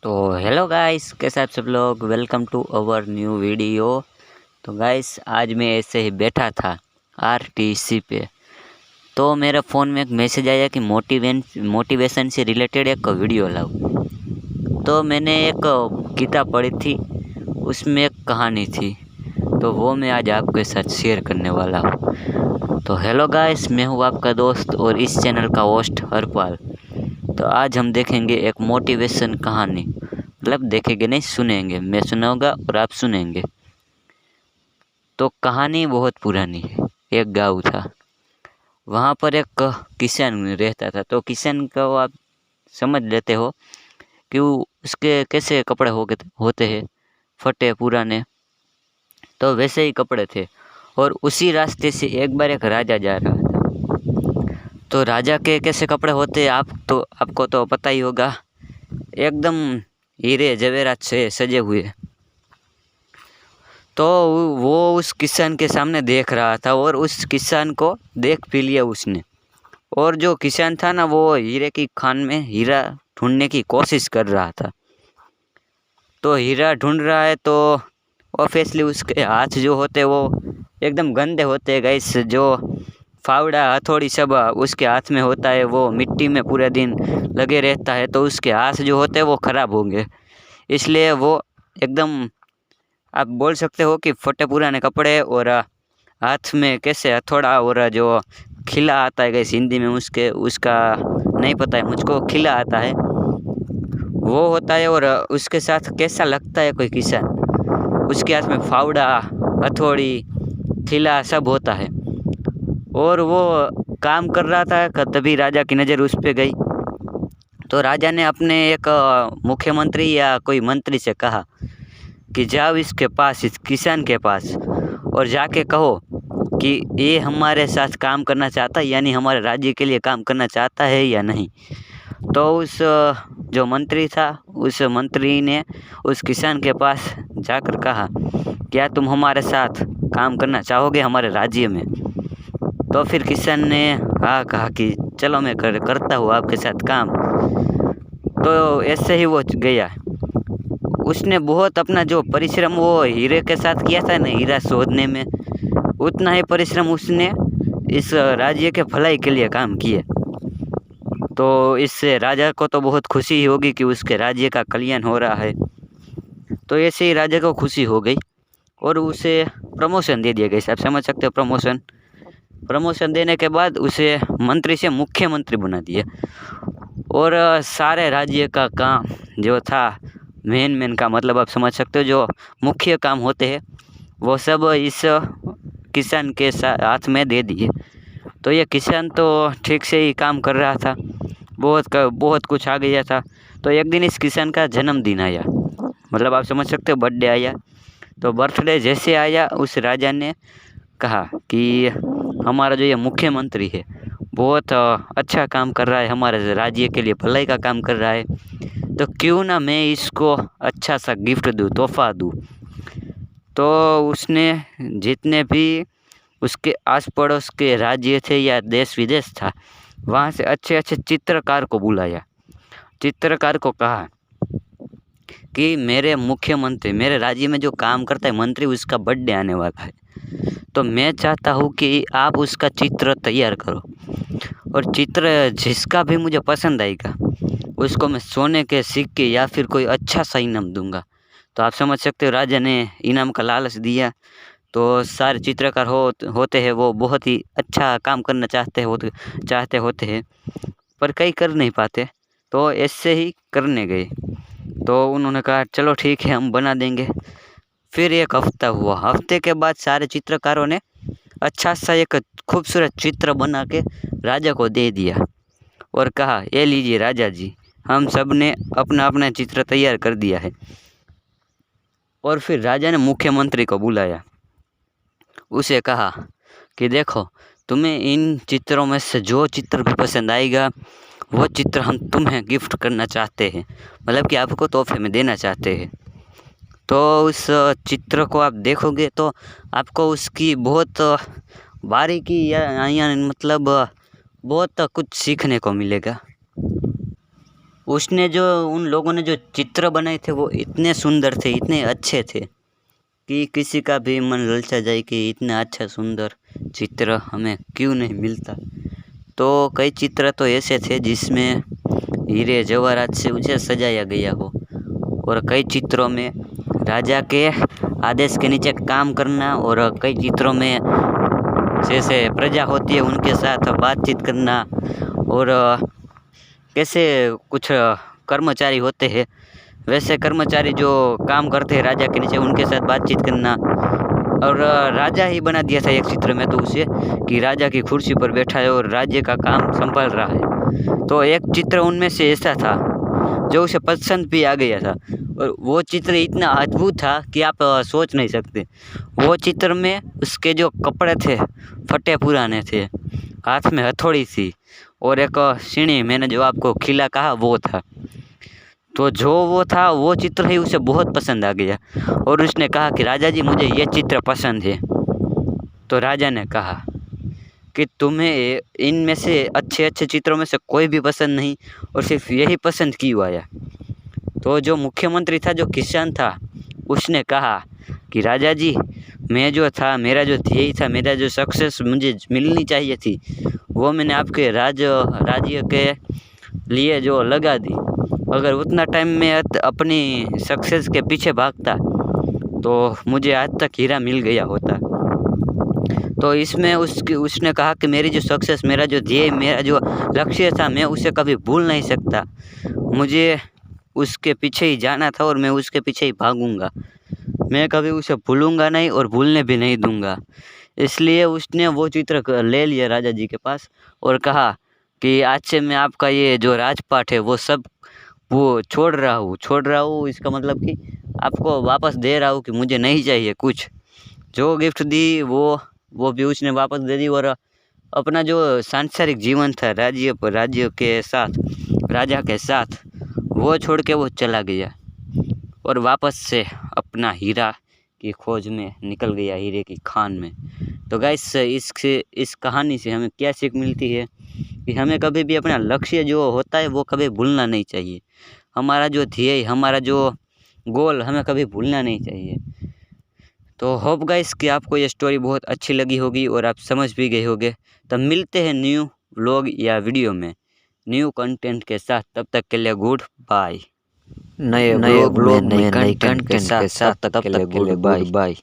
तो hello guys, कैसे आप सब लोग। Welcome to our new video. तो गाइस, आज मैं ऐसे ही बैठा था आरटीसी पे, तो मेरे फ़ोन में एक मैसेज आया कि मोटिवेशन से रिलेटेड एक वीडियो लाओ। तो मैंने एक किताब पढ़ी थी, उसमें एक कहानी थी, तो वो मैं आज आपके साथ शेयर करने वाला हूँ। तो हेलो गाइस, मैं हूँ आपका दोस्त और इस चैनल का होस्ट हरपाल। तो आज हम देखेंगे एक मोटिवेशन कहानी, मतलब देखेंगे नहीं, सुनेंगे। मैं सुनाऊंगा और आप सुनेंगे। तो कहानी बहुत पुरानी है। एक गांव था, वहाँ पर एक किसान रहता था। तो किसान को आप समझ लेते हो कि उसके कैसे कपड़े होते हैं, फटे पुराने। तो वैसे ही कपड़े थे, और उसी रास्ते से एक बार एक राजा जा रहा था। तो राजा के कैसे कपड़े होते आपको तो पता ही होगा, एकदम हीरे जवेरात से सजे हुए। तो वो उस किसान के सामने देख रहा था, और उस किसान को देख भी लिया उसने। और जो किसान था ना, वो हीरे की खान में हीरा ढूंढने की कोशिश कर रहा था। तो हीरा ढूंढ रहा है, तो ऑब्वियसली उसके हाथ जो होते वो एकदम गंदे होते हैं गाइस। जो फावड़ा हथौड़ी सब उसके हाथ में होता है, वो मिट्टी में पूरे दिन लगे रहता है, तो उसके हाथ जो होते हैं वो ख़राब होंगे। इसलिए वो एकदम, आप बोल सकते हो कि फटे पुराने कपड़े, और हाथ में कैसे हथौड़ा, और जो खिला आता है गाइस हिंदी में, उसका नहीं पता है मुझको, खिला आता है वो होता है। और उसके साथ कैसा लगता है कोई किसान, उसके हाथ में फावड़ा, हथौड़ी, खिला सब होता है, और वो काम कर रहा था। तभी राजा की नज़र उस पे गई। तो राजा ने अपने एक मुख्यमंत्री या कोई मंत्री से कहा कि जाओ इसके पास, इस किसान के पास, और जाके कहो कि ये हमारे साथ काम करना चाहता है, यानी हमारे राज्य के लिए काम करना चाहता है या नहीं। तो उस जो मंत्री था, उस मंत्री ने उस किसान के पास जाकर कहा, क्या तुम हमारे साथ काम करना चाहोगे हमारे राज्य में। तो फिर किसान ने हाँ कहा कि चलो मैं करता हूँ आपके साथ काम। तो ऐसे ही वो गया। उसने बहुत अपना जो परिश्रम वो हीरे के साथ किया था ना, हीरा शोधने में, उतना ही परिश्रम उसने इस राज्य के भलाई के लिए काम किए। तो इससे राजा को तो बहुत खुशी होगी कि उसके राज्य का कल्याण हो रहा है। तो ऐसे ही राजा को खुशी हो गई, और उसे प्रमोशन दे दिया गया। आप समझ सकते हो, प्रमोशन देने के बाद उसे मंत्री से मुख्यमंत्री बना दिया। और सारे राज्य का काम जो था, मेन का मतलब आप समझ सकते हो, जो मुख्य काम होते हैं वो सब इस किसान के हाथ में दे दिए। तो ये किसान तो ठीक से ही काम कर रहा था, बहुत कुछ आ गया था। तो एक दिन इस किसान का जन्मदिन आया, मतलब आप समझ सकते हो, बर्थडे आया। तो बर्थडे जैसे आया, उस राजा ने कहा कि हमारा जो ये मुख्यमंत्री है बहुत अच्छा काम कर रहा है, हमारे राज्य के लिए भलाई का काम कर रहा है, तो क्यों ना मैं इसको अच्छा सा गिफ्ट दूँ, तोहफा दूँ। तो उसने जितने भी उसके आस पड़ोस के राज्य थे या देश विदेश था, वहाँ से अच्छे अच्छे चित्रकार को बुलाया। चित्रकार को कहा कि मेरे मुख्यमंत्री, मेरे राज्य में जो काम करता है मंत्री, उसका बर्थडे आने वाला है, तो मैं चाहता हूँ कि आप उसका चित्र तैयार करो, और चित्र जिसका भी मुझे पसंद आएगा उसको मैं सोने के सिक्के या फिर कोई अच्छा सा इनाम दूंगा। तो आप समझ सकते हो, राजा ने इनाम का लालच दिया। तो सारे चित्रकार होते हैं वो बहुत ही अच्छा काम करना चाहते होते हैं, पर कई कर नहीं पाते। तो ऐसे ही करने गए। तो उन्होंने कहा चलो ठीक है, हम बना देंगे। फिर एक हफ्ता हुआ। हफ्ते के बाद सारे चित्रकारों ने अच्छा सा एक खूबसूरत चित्र बना के राजा को दे दिया, और कहा ये लीजिए राजा जी, हम सब ने अपना अपना चित्र तैयार कर दिया है। और फिर राजा ने मुख्यमंत्री को बुलाया, उसे कहा कि देखो, तुम्हें इन चित्रों में से जो चित्र भी पसंद आएगा वो चित्र हम तुम्हें गिफ्ट करना चाहते हैं, मतलब कि आपको तोहफे में देना चाहते हैं। तो उस चित्र को आप देखोगे तो आपको उसकी बहुत बारीकी या मतलब बहुत कुछ सीखने को मिलेगा। उसने जो उन लोगों ने जो चित्र बनाए थे वो इतने सुंदर थे, इतने अच्छे थे कि किसी का भी मन ललचा जाए कि इतना अच्छा सुंदर चित्र हमें क्यों नहीं मिलता। तो कई चित्र तो ऐसे थे जिसमें हीरे जवाहरात से उसे सजाया गया हो, और कई चित्रों में राजा के आदेश के नीचे काम करना, और कई चित्रों में जैसे प्रजा होती है उनके साथ बातचीत करना, और कैसे कुछ कर्मचारी होते हैं वैसे कर्मचारी जो काम करते हैं राजा के नीचे उनके साथ बातचीत करना। और राजा ही बना दिया था एक चित्र में तो उसे कि राजा की कुर्सी पर बैठा है और राज्य का काम संभाल रहा है। तो एक चित्र उनमें से ऐसा था जो उसे पसंद भी आ गया था, और वो चित्र इतना अद्भुत था कि आप सोच नहीं सकते। वो चित्र में उसके जो कपड़े थे फटे पुराने थे, हाथ में हथौड़ी थी, और एक सीढ़ी मैंने जो आपको किला कहा वो था। तो जो वो था वो चित्र ही उसे बहुत पसंद आ गया, और उसने कहा कि राजा जी मुझे ये चित्र पसंद है। तो राजा ने कहा कि तुम्हें इनमें से अच्छे अच्छे चित्रों में से कोई भी पसंद नहीं और सिर्फ यही पसंद क्यों आया। तो जो मुख्यमंत्री था, जो किसान था, उसने कहा कि राजा जी मैं जो था, मेरा जो ध्येय था, मेरा जो सक्सेस मुझे मिलनी चाहिए थी वो मैंने आपके राज्य के लिए जो लगा दी। अगर उतना टाइम मैं अपनी सक्सेस के पीछे भागता तो मुझे आज तक हीरा मिल गया होता। तो इसमें उसने कहा कि मेरी जो सक्सेस, मेरा जो ध्येय, मेरा जो लक्ष्य था मैं उसे कभी भूल नहीं सकता। मुझे उसके पीछे ही जाना था और मैं उसके पीछे ही भागूंगा। मैं कभी उसे भूलूंगा नहीं और भूलने भी नहीं दूंगा। इसलिए उसने वो चित्र ले लिया राजा जी के पास और कहा कि आज से मैं आपका ये जो राजपाट है वो सब वो छोड़ रहा हूँ। इसका मतलब कि आपको वापस दे रहा हूँ कि मुझे नहीं चाहिए कुछ। जो गिफ्ट दी वो भी उसने वापस दे दी, और अपना जो सांसारिक जीवन था राज्य के साथ, राजा के साथ, वो छोड़ के वो चला गया और वापस से अपना हीरा की खोज में निकल गया, हीरे की खान में। तो गाइस इस कहानी से हमें क्या सीख मिलती है कि हमें कभी भी अपना लक्ष्य जो होता है वो कभी भूलना नहीं चाहिए। हमारा जो ध्येय, हमारा जो गोल हमें कभी भूलना नहीं चाहिए। तो होप गाइस कि आपको ये स्टोरी बहुत अच्छी लगी होगी और आप समझ भी गए होंगे। तब मिलते हैं न्यू व्लॉग या वीडियो में न्यू कंटेंट के साथ। तब तक के लिए गुड बाय। नए व्लॉग में नए कंटेंट के साथ तब तक के लिए गुड बाय।